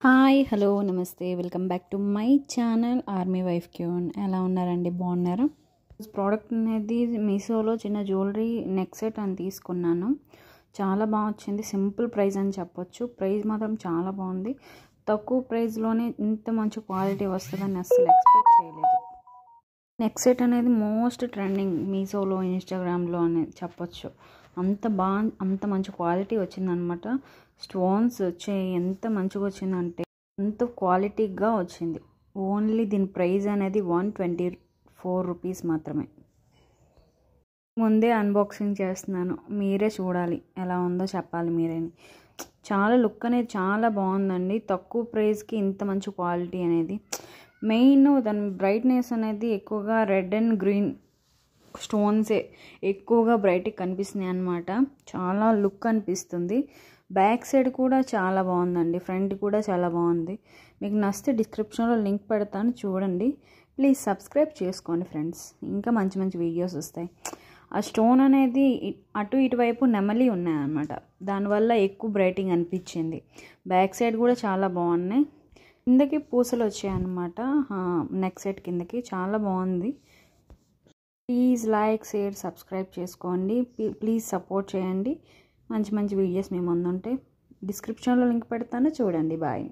Hi hello నమస్తే welcome back to my channel army wife క్యూన్. ఎలా ఉన్నారండి? బాగున్నారా? ప్రోడక్ట్ అనేది మీషోలో చిన్న జ్యువెలరీ నెక్ సెట్ అని తీసుకున్నాను. చాలా బాగా వచ్చింది. సింపుల్ ప్రైస్ అని చెప్పొచ్చు. ప్రైస్ మాత్రం చాలా బాగుంది. తక్కువ ప్రైస్లోనే ఇంత మంచి క్వాలిటీ వస్తుందని అస్సలు ఎక్స్పెక్ట్ చేయలేదు. నెక్ సెట్ అనేది మోస్ట్ ట్రెండింగ్ మీషోలో, ఇన్స్టాగ్రామ్లో అనేది చెప్పొచ్చు. అంత మంచి క్వాలిటీ వచ్చిందనమాట. స్టోన్స్ వచ్చాయి. ఎంత మంచిగా వచ్చిందంటే అంత క్వాలిటీగా వచ్చింది. ఓన్లీ దీని ప్రైస్ అనేది 124 రూపీస్ మాత్రమే. ముందే అన్బాక్సింగ్ చేస్తున్నాను, మీరే చూడాలి ఎలా ఉందో చెప్పాలి మీరేని. చాలా లుక్ అనేది చాలా బాగుందండి. తక్కువ ప్రైస్కి ఇంత మంచి క్వాలిటీ అనేది. మెయిన్ దాని బ్రైట్నెస్ అనేది ఎక్కువగా రెడ్ అండ్ గ్రీన్ స్టోన్సే ఎక్కువగా బ్రైట్గా కనిపిస్తున్నాయి అన్నమాట. చాలా లుక్ అనిపిస్తుంది. బ్యాక్ సైడ్ కూడా చాలా బాగుందండి. ఫ్రంట్ కూడా చాలా బాగుంది. మీకు నచ్చితే డిస్క్రిప్షన్లో లింక్ పెడతాను, చూడండి. ప్లీజ్ సబ్స్క్రైబ్ చేసుకోండి ఫ్రెండ్స్. ఇంకా మంచి మంచి వీడియోస్ వస్తాయి. ఆ స్టోన్ అనేది అటు ఇటువైపు నెమలి ఉన్నాయన్నమాట. దానివల్ల ఎక్కువ బ్రైటింగ్ అనిపించింది. బ్యాక్ సైడ్ కూడా చాలా బాగున్నాయి. కిందకి పూసలు వచ్చాయన్నమాట. నెక్ సెట్ కిందకి చాలా బాగుంది. ప్లీజ్ లైక్, షేర్, సబ్స్క్రైబ్ చేసుకోండి. ప్లీజ్ సపోర్ట్ చేయండి. మంచి మంచి వీడియోస్ మీ ముందు ఉంటాయి. డిస్క్రిప్షన్లో లింక్ పెడతాను, చూడండి. బాయ్.